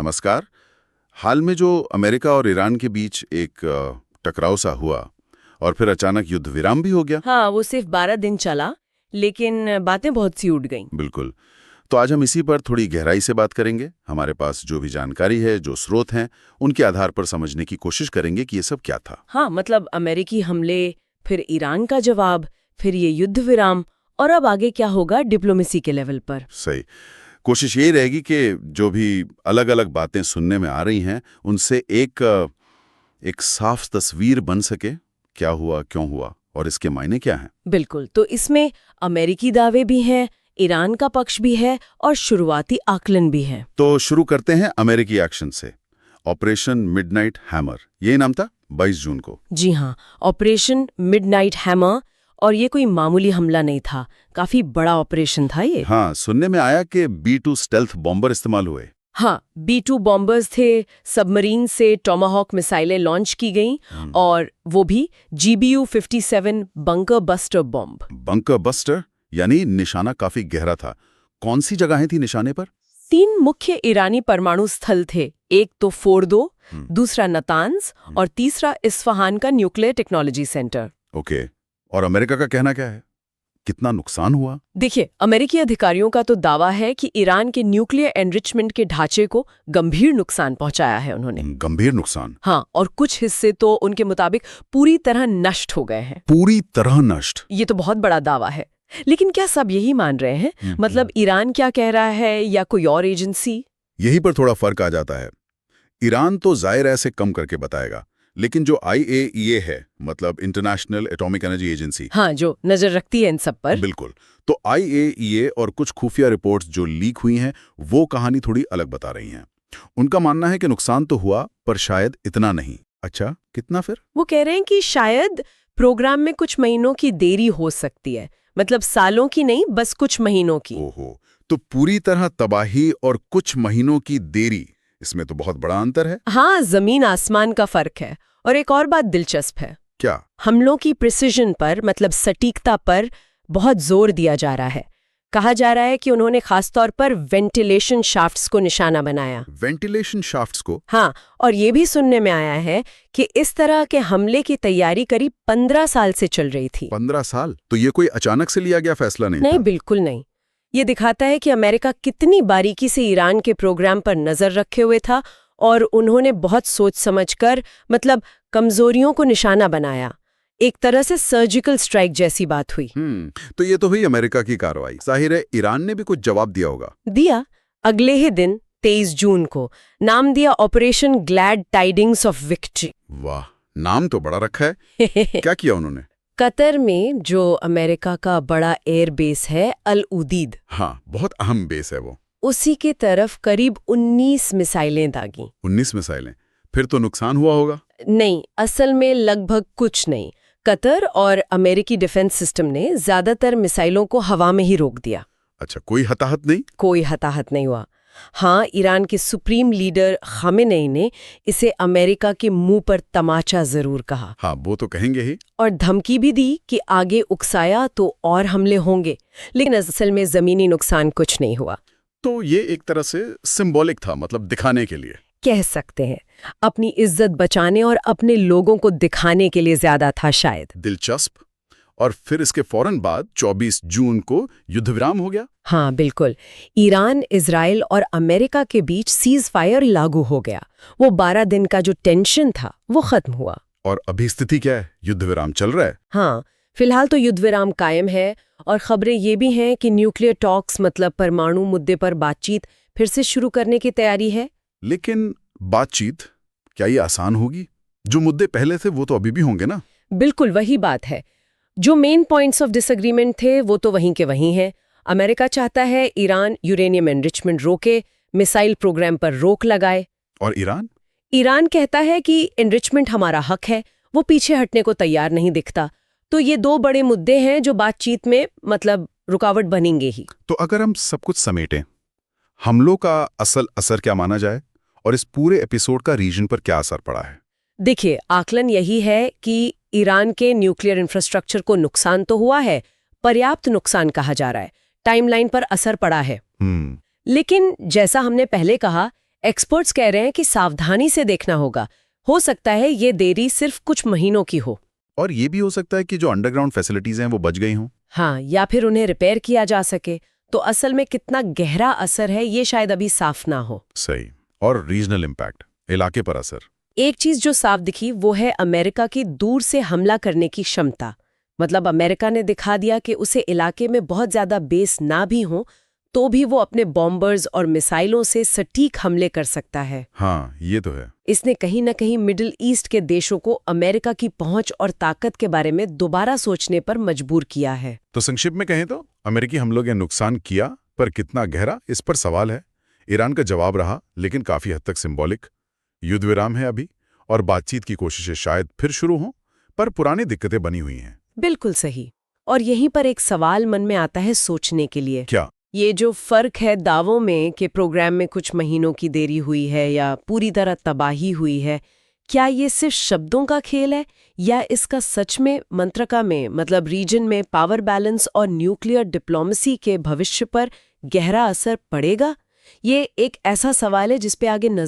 नमस्कार। हाल में जो अमेरिका और ईरान के बीच एक टकराव सा हुआ और फिर अचानक युद्ध विराम भी हो गया। हाँ, वो सिर्फ 12 दिन चला, लेकिन बातें बहुत सी उठ गईं। बिल्कुल। तो आज हम इसी पर थोड़ी गहराई से बात करेंगे। हमारे पास जो भी जानकारी है, जो स्रोत हैं, उनके आधार पर समझने की कोशिश करेंगे कि ये सब क्या था। हाँ, मतलब अमेरिकी हमले, फिर ईरान का जवाब, फिर ये युद्ध विराम, और अब आगे क्या होगा डिप्लोमेसी के लेवल पर। सही। कोशिश यही रहेगी कि जो भी अलग अलग बातें सुनने में आ रही हैं, उनसे एक साफ तस्वीर बन सके, क्या हुआ, क्यों हुआ और इसके मायने क्या हैं। बिल्कुल। तो इसमें अमेरिकी दावे भी हैं, ईरान का पक्ष भी है और शुरुआती आकलन भी है। तो शुरू करते हैं अमेरिकी एक्शन से। ऑपरेशन मिडनाइट हैमर, यही नाम था 22 जून को। जी हाँ, ऑपरेशन मिडनाइट हैमर। और ये कोई मामूली हमला नहीं था, काफी बड़ा ऑपरेशन था ये। हाँ, सुनने में आया कि B-2 स्टेल्थ बॉम्बर इस्तेमाल हुए। हाँ, B-2 बॉम्बर्स थे, सबमरीन से टॉमाहॉक मिसाइलें लॉन्च की गईं, और वो भी GBU-57 bunker buster bomb. Bunker buster यानी निशाना काफी गहरा था। कौन सी जगहें थी निशाने पर? 3 मुख्य ईरानी परमाणु स्थल थे, एक तो फोर्दो, दूसरा नतान्स और तीसरा इस्फहान का न्यूक्लियर टेक्नोलॉजी सेंटर। ओके। और अमेरिका का कहना क्या है? कितना नुकसान हुआ? देखिए, अमेरिकी अधिकारियों का तो दावा है कि ईरान के न्यूक्लियर एनरिचमेंट के ढांचे को गंभीर नुकसान पहुंचाया है उन्होंने। गंभीर नुकसान? हाँ, और कुछ हिस्से तो उनके मुताबिक पूरी तरह नष्ट हो गए हैं। पूरी तरह नष्ट? ये तो बहुत बड़ा दावा है, लेकिन क्या सब यही मान रहे हैं? मतलब ईरान क्या कह रहा है या कोई और एजेंसी? यही पर थोड़ा फर्क आ जाता है। ईरान तो जाहिर ऐसे कम करके बताएगा, लेकिन जो IAEA है, मतलब इंटरनेशनल एटॉमिक एनर्जी एजेंसी, हाँ, जो नजर रखती है इन सब पर। बिल्कुल। तो IAEA और कुछ खुफिया रिपोर्ट्स जो लीक हुई हैं, वो कहानी थोड़ी अलग बता रही हैं। उनका मानना है कि नुकसान तो हुआ, पर शायद इतना नहीं। अच्छा, कितना फिर? वो कह रहे हैं कि शायद प्रोग्राम में कुछ महीनों की देरी हो सकती है, मतलब सालों की नहीं, बस कुछ महीनों की। ओहो, तो पूरी तरह तबाही और कुछ महीनों की देरी, इसमें तो बहुत बड़ा अंतर है। हाँ, जमीन आसमान का फर्क है। और एक और बात दिलचस्प है। क्या? हमलों की प्रिसिजन पर, मतलब सटीकता पर बहुत जोर दिया जा रहा है। कहा जा रहा है कि उन्होंने खासतौर पर वेंटिलेशन शाफ्ट्स को निशाना बनाया। वेंटिलेशन शाफ्ट्स को? हाँ, और ये भी सुनने में आया है कि इस तरह के हमले की तैयारी करीब 15 साल से चल रही थी। 15 साल? तो ये कोई अचानक से लिया गया फैसला नहीं नहीं, था? बिल्कुल नहीं। ये दिखाता है कि अमेरिका कितनी बारीकी से ईरान के प्रोग्राम पर नजर रखे हुए था, और उन्होंने बहुत सोच समझकर, मतलब कमजोरियों को निशाना बनाया। एक तरह से सर्जिकल स्ट्राइक जैसी बात हुई। तो ये तो हुई अमेरिका की कार्रवाई। जाहिर है ईरान ने भी कुछ जवाब दिया होगा। दिया। अगले ही दिन 23 जून को नाम दिया operation glad tidings of victory. वाह, नाम तो बड़ा रखा है। क्या किया उन्होंने? कतर में जो अमेरिका का बड़ा एयर बेस है, अल उदीद, हाँ, बहुत अहम बेस है वो। उसी की तरफ करीब 19 मिसाइलें दागी। 19 मिसाइलें? फिर तो नुकसान हुआ होगा। नहीं, असल में लगभग कुछ नहीं। कतर और अमेरिकी डिफेंस सिस्टम ने ज्यादातर मिसाइलों को हवा में ही रोक दिया। अच्छा, कोई हताहत नहीं? कोई हताहत नहीं हुआ। हाँ, ईरान के सुप्रीम लीडर खामेनेई ने इसे अमेरिका के मुंह पर तमाचा जरूर कहा। हाँ, वो तो कहेंगे ही। और धमकी भी दी कि आगे उकसाया तो और हमले होंगे, लेकिन असल में जमीनी नुकसान कुछ नहीं हुआ। तो ये एक तरह से सिंबॉलिक था, मतलब दिखाने के लिए कह सकते हैं। अपनी इज्जत बचाने और अपने लोगों को दिखाने के लिए ज्यादा था शायद। दिलचस्प। और फिर इसके फौरन बाद 24 जून को युद्ध विराम हो गया। हाँ, बिल्कुल। ईरान, इजराइल और अमेरिका के बीच सीज फायर लागू हो गया। वो 12 दिन का जो टेंशन था वो खत्म हुआ। और अभी स्थिति क्या है? युद्ध विराम चल रहा है? हाँ, फिलहाल तो युद्ध विराम कायम है, और खबरें ये भी हैं कि न्यूक्लियर टॉक्स, मतलब परमाणु मुद्दे पर बातचीत फिर से शुरू करने की तैयारी है। लेकिन बातचीत क्या ये आसान होगी? जो मुद्दे पहले थे वो तो अभी भी होंगे ना? बिल्कुल वही बात है। जो मेन पॉइंट्स ऑफ डिसएग्रीमेंट थे वो तो वहीं के वहीं हैं। अमेरिका चाहता है ईरान यूरेनियम एनरिचमेंट रोके, मिसाइल प्रोग्राम पर रोक लगाए। और ईरान? ईरान कहता है कि एनरिचमेंट हमारा हक है, वो पीछे हटने को तैयार नहीं दिखता। तो ये 2 बड़े मुद्दे हैं जो बातचीत में, मतलब रुकावट बनेंगे ही। तो अगर हम सब कुछ समेटें, हमलों का असल असर क्या माना जाए, और इस पूरे एपिसोड का रीजन पर क्या असर पड़ा है? देखिए, आकलन यही है कि ईरान के न्यूक्लियर इंफ्रास्ट्रक्चर को नुकसान तो हुआ है, पर्याप्त नुकसान कहा जा रहा है, टाइमलाइन पर असर पड़ा है। लेकिन जैसा हमने पहले कहा, एक्सपर्ट्स कह रहे हैं कि सावधानी से देखना होगा। हो सकता है ये देरी सिर्फ कुछ महीनों की हो। और ये भी हो सकता है कि जो अंडरग्राउंड फैसिलिटीज हैं वो बच गई हों। हाँ, या फिर उन्हें रिपेयर किया जा सके। तो असल में कितना गहरा असर है ये शायद अभी साफ ना हो। सही। और रीजनल इम्पैक्ट, इलाके पर असर। एक चीज जो साफ दिखी वो है अमेरिका की दूर से हमला करने की क्षमता। मतलब अमेरिका ने दिखा दिया कि उसे इलाके में बहुत ज्यादा बेस ना भी हो तो भी वो अपने बॉम्बर्स और मिसाइलों से सटीक हमले कर सकता है। हाँ, ये तो है। इसने कहीं न कहीं मिडिल ईस्ट के देशों को अमेरिका की पहुंच और ताकत के बारे में दोबारा सोचने पर मजबूर किया है। तो संक्षिप्त में कहें तो अमेरिकी हमलों के नुकसान किया, पर कितना गहरा, इस पर सवाल है। ईरान का जवाब रहा, लेकिन काफी हद तक सिंबॉलिक। युद्ध विराम है अभी, और बातचीत की कोशिशें शायद फिर शुरू हों, पर पुरानी दिक्कतें बनी हुई हैं। बिल्कुल सही। और यहीं पर एक सवाल मन में आता है सोचने के लिए। क्या? ये जो फर्क है दावों में कि प्रोग्राम में कुछ महीनों की देरी हुई है या पूरी तरह तबाही हुई है, क्या ये सिर्फ शब्दों का खेल है या इसका सच में मंत्रका में, मतलब रीजन में पावर बैलेंस और न्यूक्लियर डिप्लोमेसी के भविष्य पर गहरा असर पड़ेगा? ये एक ऐसा सवाल है जिस पे आगे